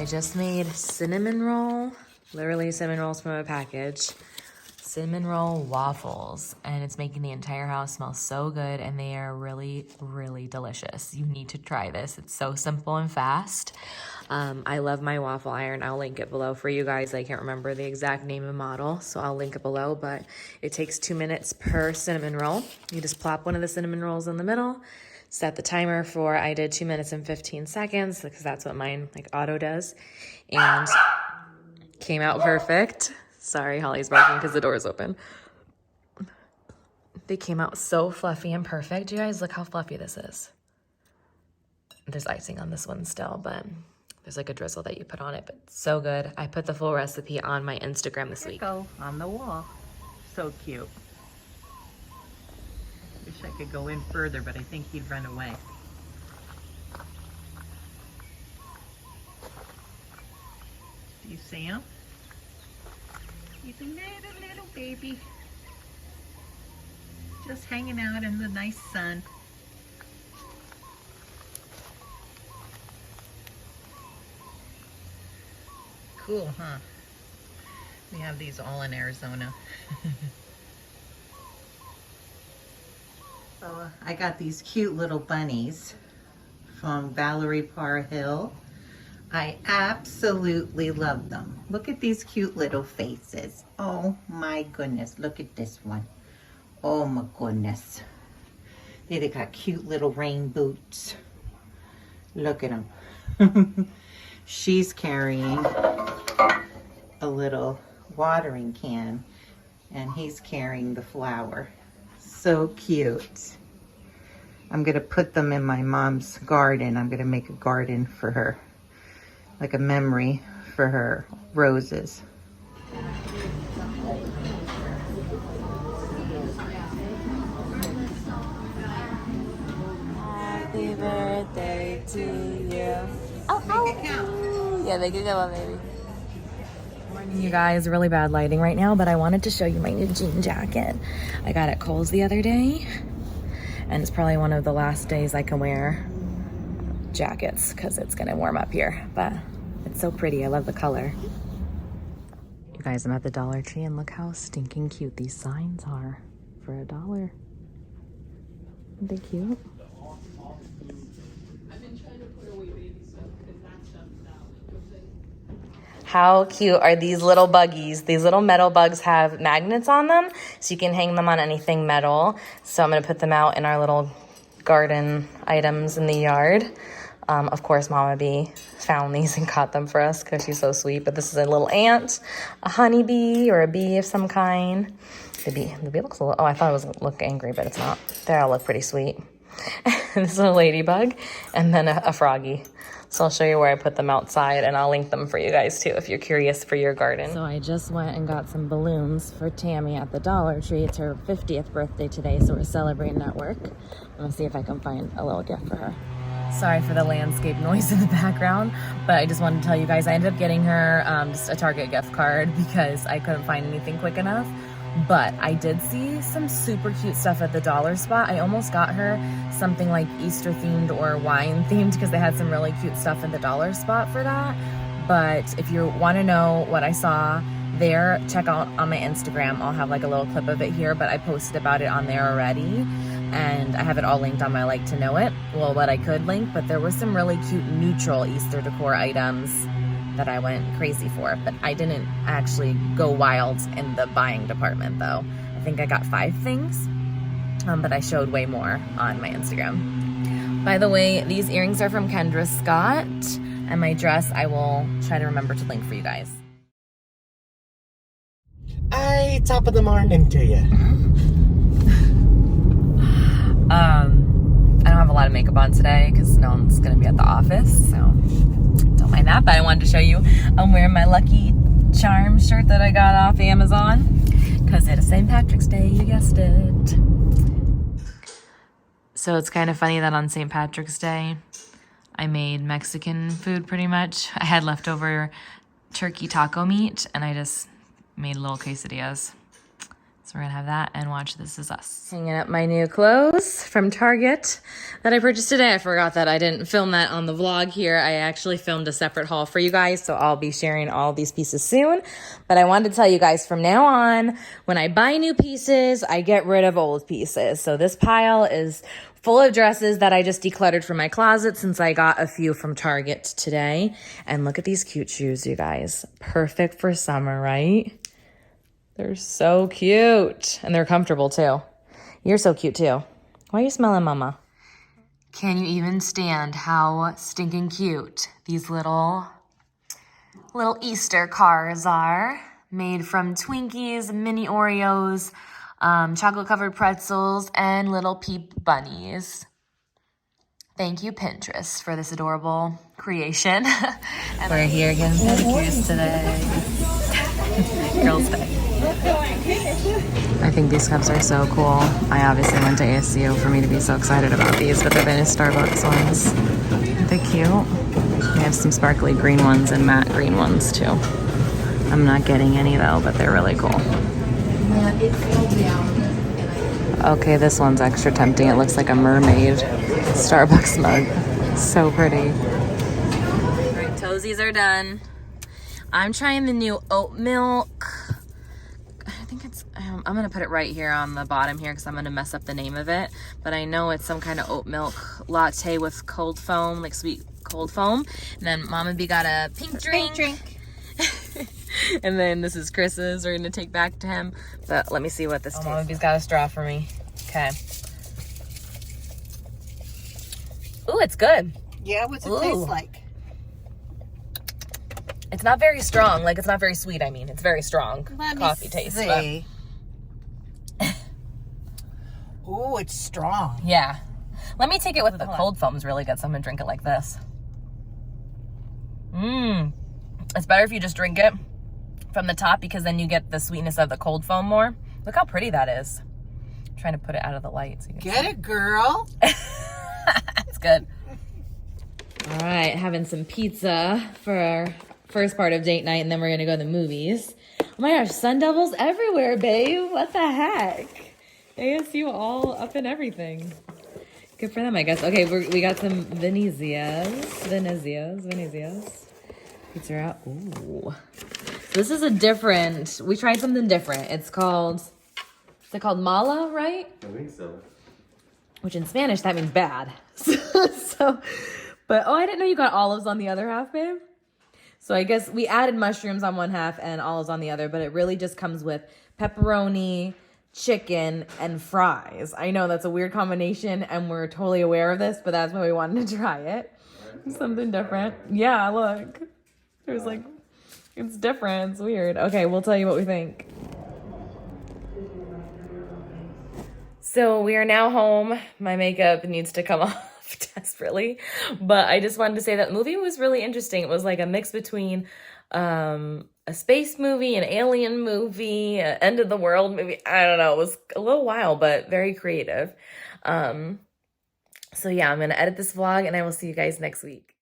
just made cinnamon roll, literally cinnamon rolls from a package. Cinnamon roll waffles, and it's making the entire house smell so good, and they are really, really delicious. You need to try this. It's so simple and fast. I love my waffle iron. I'll link it below for you guys. I can't remember the exact name and model, so I'll link it below, but it takes 2 minutes per cinnamon roll. You just plop one of the cinnamon rolls in the middle, set the timer for, I did 2 minutes and 15 seconds because that's what mine like auto does, and came out perfect. Sorry, Holly's barking because the door is open. They came out so fluffy and perfect. You guys, look how fluffy this is. There's icing on this one still, but there's like a drizzle that you put on it, but so good. I put the full recipe on my Instagram this week. Go on the wall. So cute. Wish I could go in further, but I think he'd run away. Do you see him? He's a little baby. Just hanging out in the nice sun. Cool, huh? We have these all in Arizona. So I got these cute little bunnies from Valerie Parr Hill. I absolutely love them. Look at these cute little faces. Oh my goodness, look at this one. Oh my goodness. They got cute little rain boots. Look at them. She's carrying a little watering can, and he's carrying the flower. So cute. I'm gonna put them in my mom's garden. I'm gonna make a garden for her, like a memory for her roses. Happy birthday to you. Oh, oh. Yeah, make it go, baby. Morning, you guys. Really bad lighting right now, but I wanted to show you my new jean jacket. I got it at Kohl's the other day, and it's probably one of the last days I can wear jackets because it's gonna warm up here, but it's so pretty. I love the color. You guys, I'm at the Dollar Tree, and look how stinking cute these signs are for $1. Aren't they cute? How cute are these little buggies? These little metal bugs have magnets on them, so you can hang them on anything metal. So I'm gonna put them out in our little garden items in the yard. Of course, Mama Bee found these and caught them for us because she's so sweet. But this is a little ant, a honeybee, or a bee of some kind. The bee looks a little, oh, I thought it was look angry, but it's not. They all look pretty sweet. This is a ladybug, and then a froggy. So I'll show you where I put them outside, and I'll link them for you guys too if you're curious for your garden. So I just went and got some balloons for Tammy at the Dollar Tree. It's her 50th birthday today, so we're celebrating at work. I'm gonna see if I can find a little gift for her. Sorry for the landscape noise in the background, but I just wanted to tell you guys I ended up getting her just a Target gift card because I couldn't find anything quick enough. But I did see some super cute stuff at the dollar spot. I almost got her something like Easter themed or wine themed because they had some really cute stuff in the dollar spot for that. But if you want to know what I saw there, check out on my Instagram. I'll have like a little clip of it here, but I posted about it on there already. And I have it all linked on my Like to Know It. Well, what I could link, but there was some really cute neutral Easter decor items that I went crazy for, but I didn't actually go wild in the buying department though. I think I got 5 things, but I showed way more on my Instagram. By the way, these earrings are from Kendra Scott, and my dress I will try to remember to link for you guys. Hey, top of the morning to you. I don't have a lot of makeup on today because no one's gonna be at the office, so don't mind that, but I wanted to show you I'm wearing my Lucky Charms shirt that I got off Amazon because it is St. Patrick's Day, you guessed it. So it's kind of funny that on St. Patrick's Day I made Mexican food pretty much. I had leftover turkey taco meat and I just made little quesadillas. So we're gonna have that and watch This Is Us. Hanging up my new clothes from Target that I purchased today. I forgot that I didn't film that on the vlog here. I actually filmed a separate haul for you guys, so I'll be sharing all these pieces soon. But I wanted to tell you guys from now on, when I buy new pieces, I get rid of old pieces. So this pile is full of dresses that I just decluttered from my closet since I got a few from Target today. And look at these cute shoes, you guys. Perfect for summer, right? They're so cute. And they're comfortable too. You're so cute too. Why are you smelling, Mama? Can you even stand how stinking cute these little Easter cars are? Made from Twinkies, mini Oreos, chocolate-covered pretzels, and little peep bunnies. Thank you, Pinterest, for this adorable creation. We're here getting pedicures today. Girls' Day. I think these cups are so cool. I obviously went to ASU for me to be so excited about these, but they're the new Starbucks ones. Aren't they cute? They have some sparkly green ones and matte green ones too. I'm not getting any though, but they're really cool. Okay, this one's extra tempting. It looks like a mermaid Starbucks mug. So pretty. All right, toesies are done. I'm trying the new oat milk. I think it's, I'm gonna put it right here on the bottom here because I'm gonna mess up the name of it. But I know it's some kind of oat milk latte with cold foam, like sweet cold foam. And then Mama B got a pink drink. And then this is Chris's. We're gonna take back to him. But let me see what this tastes like. Mama B's got a straw for me. Okay. Ooh, it's good. Yeah, what's it taste like? It's not very strong. Like, it's not very sweet, I mean. It's very strong coffee taste. But... Ooh, it's strong. Yeah. Let me take it with the cold foam's really good, so I'm gonna drink it like this. It's better if you just drink it from the top because then you get the sweetness of the cold foam more. Look how pretty that is. I'm trying to put it out of the light so you can get it, girl. It's good. All right, having some pizza for our first part of date night, and then we're gonna go to the movies. Oh my gosh, sun devils everywhere, babe. What the heck? ASU all up in everything. Good for them, I guess. Okay, we got some Venezias. Pizza out. Ooh. So this is a different, we tried something different. It's called, is it called mala, right? I think so. Which in Spanish, that means bad. But, oh, I didn't know you got olives on the other half, babe. So I guess we added mushrooms on one half and olives on the other, but it really just comes with pepperoni, chicken, and fries. I know that's a weird combination and we're totally aware of this, but that's why we wanted to try it. Something different. Yeah, look. There's like, it's different. It's weird. Okay, we'll tell you what we think. So we are now home. My makeup needs to come off desperately, but I just wanted to say that the movie was really interesting. It was like a mix between a space movie, an alien movie, an end of the world movie. I don't know. It was a little wild, but very creative. So yeah, I'm going to edit this vlog and I will see you guys next week.